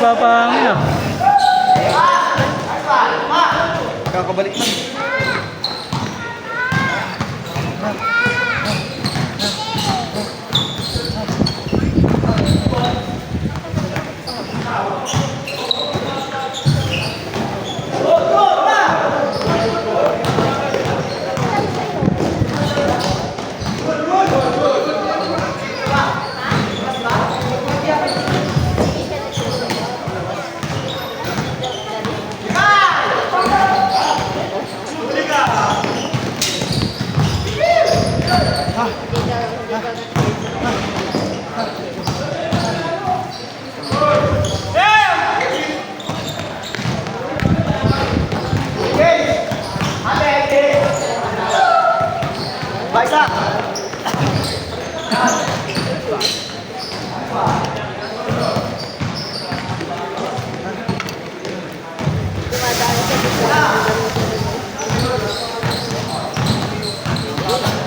nagpapahangin ah. Kakabalik na.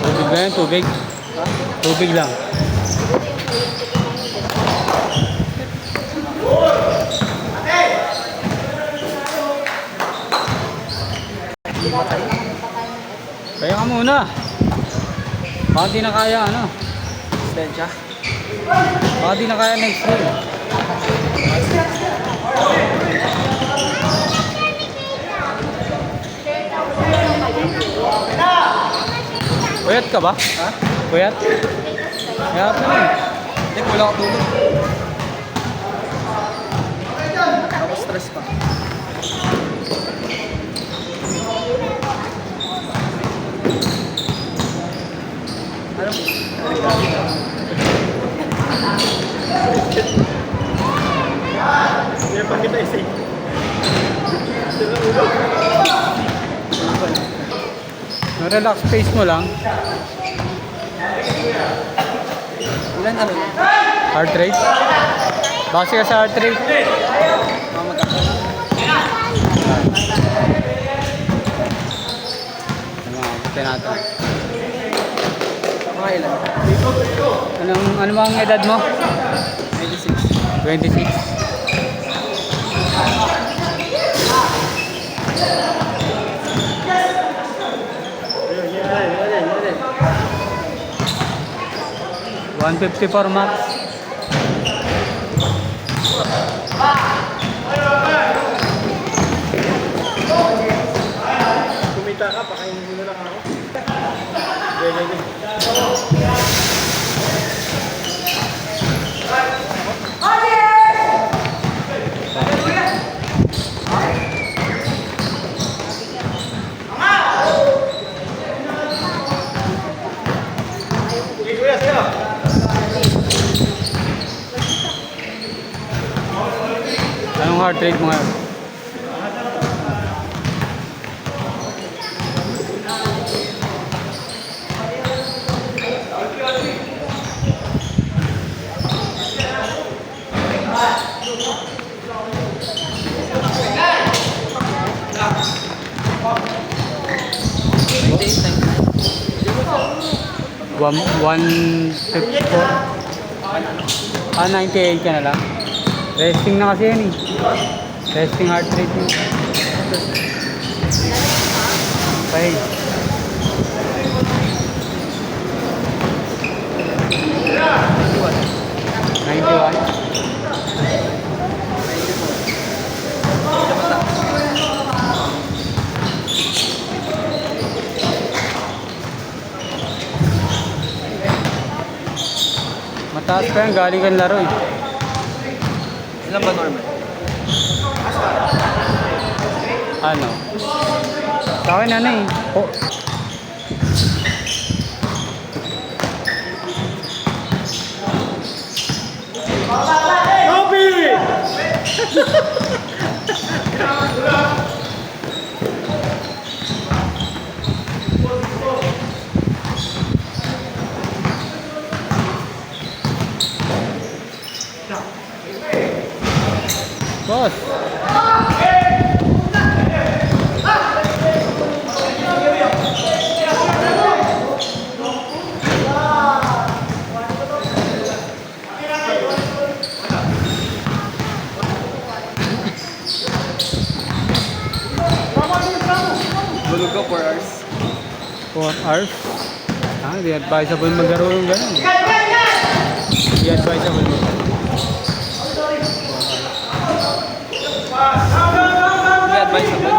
Tubig lang yan, tubig. Tubig lang. Kaya ka muna. Baka di na kaya ano. Stensya. Baka di na kaya next roll. Puyat ka ba? Ha? Puyat? Kaya pa rin. Hindi, wala ako tulog. Ako stress pa. Ano? Hindi pa kita isay. Relax pace mo lang. Ilan ano? Heart rate. Base ka sa heart rate. Ano natin? Mga ilan? Ano bang edad mo? 96. 26. Yan, 154 max. Kumita ka, pakainin mo na lang ako. Okay. Anong heart rate mo ngayon? One 154. 98 ka na lang. Resting na kasi yan eh. Resting heart rate yun. Okay. Mataas pa yan, galing kang laro eh. Ilan ba normal? Ano? Sa akin ano eh. Oh. Nobi! Boss. Tulog ko 4 hours. 4 hours. Ah, di advisable maglaro yung gano'n. Di advisable mo. Hindi advisable.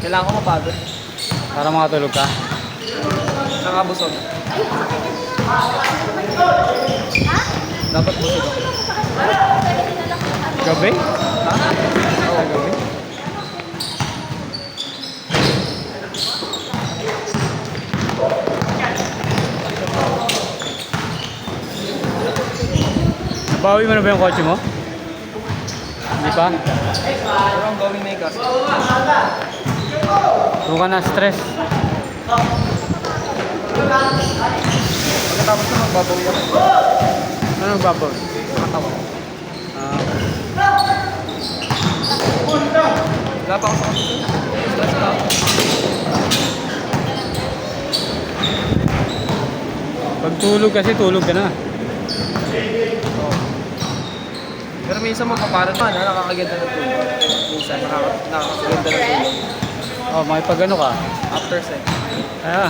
Kailangan ko mapagod. Para makatulog ka. Nakabusog. Dapat busog ako. Gabi? Ha? Ah, gabi? Bawi mo na ba yung kotse mo? Hindi pa? Pero ang gawin na yung gas. Huwag ka na stress. Pagkatapos na magbabawi ako. Ano nagbabaw? Makatawan. Ah, Wala pa ako sa kapito. Stress na ako. pag tulog kasi tulog ka na. Oo. Pero minsan mapaparad man, ha? Nakakaganda ng tulog. Minsan, nakakaganda ng tulog. Oh, makipag ano ka? After sex. Ah,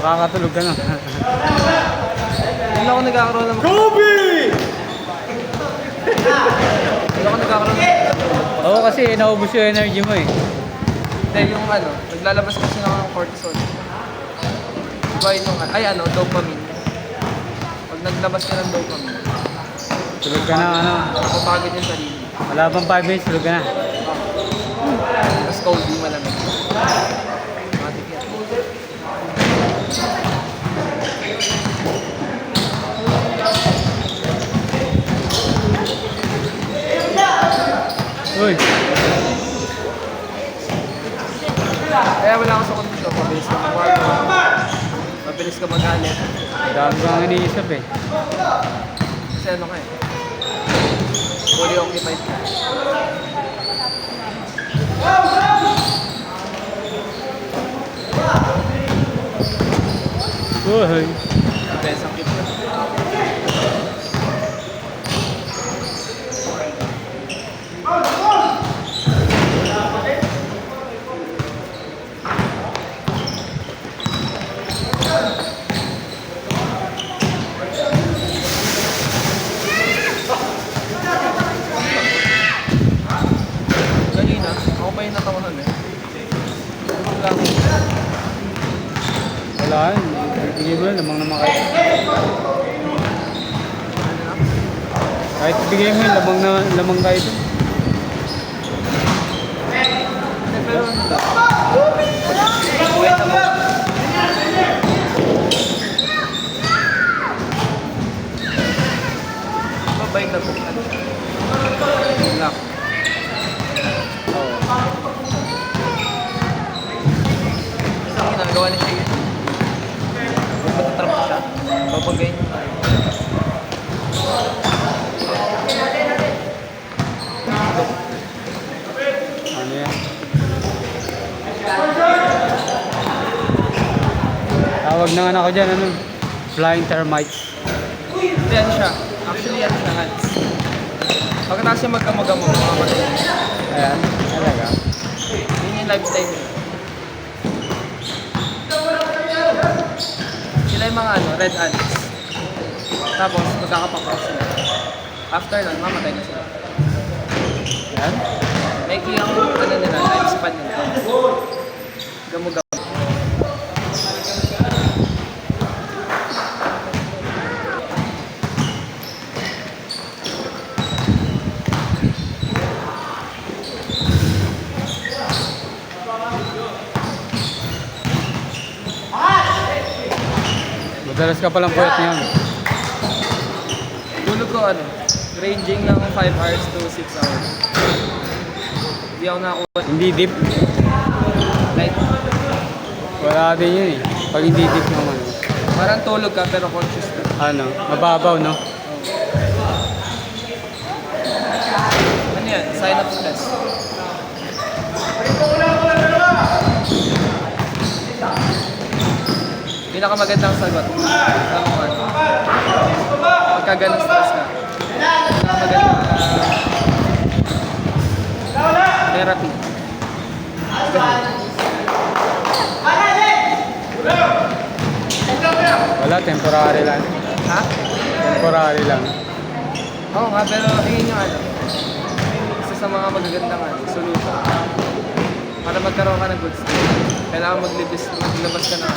makakatulog ka na. Hindi ako nagkakaroon ng... Hindi ako nagkakaroon ng... Oo, kasi naubos yung energy mo eh. Hindi, yung ano, naglalabas kasi ako ng cortisol. Iba yung, dopamine. Pag naglabas ka ng dopamine, Tulog ka na, ano. napapagod yung sarili. Wala pang 5 minutes, tulog ka na. Tapos cold, malamig. Matik yan. Uy, Kaya wala ako sa kondisyon. Mabilis ka mag-work. Mabilis ka mag-alit. dami kang iniisip eh. Kasi ano ka eh. Fully occupied ka. Uy, Best ang kip ka. Kanina, ako pa yung natawanan eh. Wala ako. wala yun. Bigay mo lang, lamang naman kahit. Kahit bigay mo yun, lamang kahit. Hindi, pero ano lang. Wait ako. Mabait na po. Lock. Oo. Ang ginagawa ni Shea. Kung matatrap ko siya, papagayin niyo tayo. Ano yan? Tawag na nga ako dyan, ano? Flying termites. Hindi, ano siya. Actually, ano siya, ants. Pagkatapos siya magkamagamo, mamamatay. Ayan, talaga. Yun yung lifestyle nila. Sila yung mga ano, red ants. Tapos, magkakapakraw sila. After nun, mamatay na sila. Ayan. May kiyang ano nila, lifespan nila. Gamo-gamo. Madalas ka palang puyat ngayon. Tulog ko ano, ranging ng 5 hours to 6 hours. Hindi ako nakakuha. Hindi deep. Light. Wala din yun eh. Pag hindi deep naman. Parang tulog ka pero conscious ka. Ano, mababaw no? Ano yan? Sign of stress. Pinakamagandang sagot. Ano man. Pagka ganun stress ka. magandang therapy. Wala, temporary lang. Ha? Temporary lang. Oo nga, pero yun yung ano, isa sa mga magagandang solution. Para magkaroon ka ng good sleep, kailangan maglabas ka ng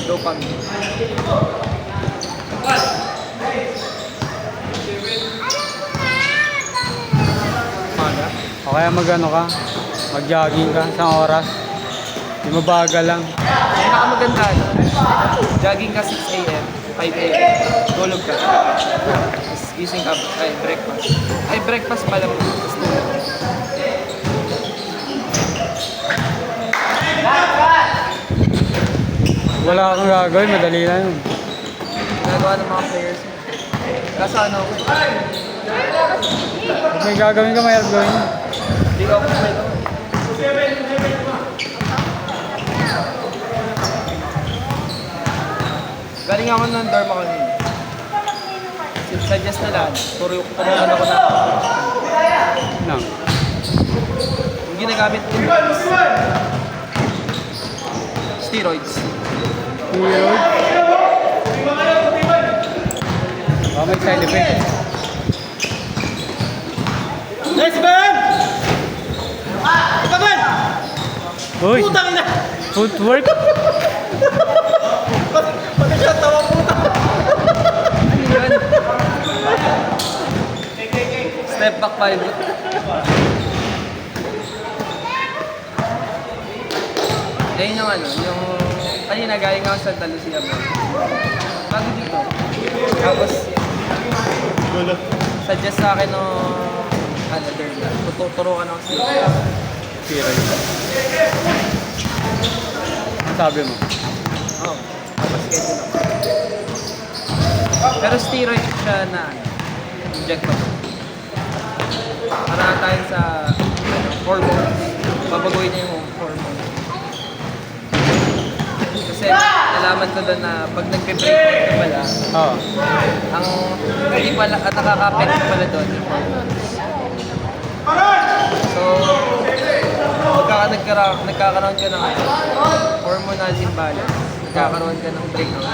dopamine. Umaga? O kaya mag-ano ka, mag-jogging ka, isang oras. Di mabagal lang. Pinakamaganda, jogging ka 6 a.m., 5 a.m., tulog ka. Tapos gising ka, breakfast. Breakfast pala mo. Tapos tulog. Wala kang gagawin, madali lang yun. Ginagawa ng mga players mo. Kaso ano, Kung may gagawin ka, mayroon gawin. hindi ko ako may gawin. Galing ako ng dorm ako nun. Suggest nila, pumungan ako na Nang. yung ginagamit ko. Steroids. Steroid. Baka may side effect. Nice, Ben! Ika, Ben! Uy! Putang ina! Footwork? Pati siya tawa puta! Ano yun? Step back pilot. Ayun yung ano, yung kanina galing ako sa Santa Lucia mo. Bago dito. Tapos, suggest sa akin no girl na. Tuturuan ako siya. Steroid. Ang sabi mo? Oo. Tapos schedule ako. Pero steroid siya na injectable. Para tayo sa hormones. Babaguhin niya yung hormones. Kasi nalaman ko doon na pag nagpe-break ka pala, Oo. ang hindi pala at nakaka-affect pala doon yung hormones. So, nagkakaroon ka ng hormonal imbalance, nagkakaroon ka ng breakout,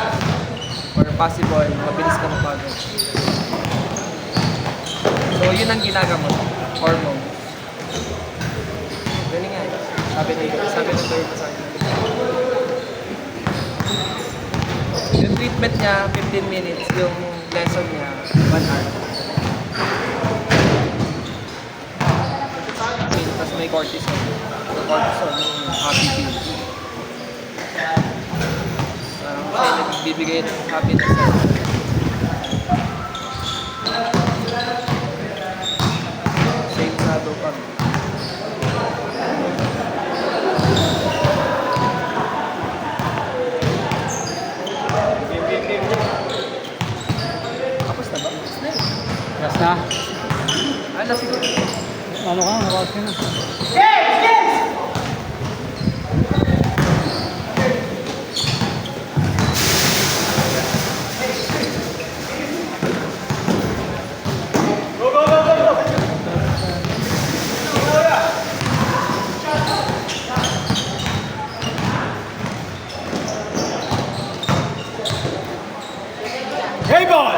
or possible, mabilis ka mapagod. So, yun ang ginagamot, hormone. Galing nga eh. Sabi ng third sa akin. Yung treatment niya, 15 minutes. Yung lesson niya, 1 hour. Tapos may cortisol. Yung cortisol, yung happy pill. Parang siya yung nagbibigay ng happiness. Same sa dopamine. Tapos na ba? Tapos na yun. Gas na. Alas ko. Ano ka? Nakas ka na. Hey, boy!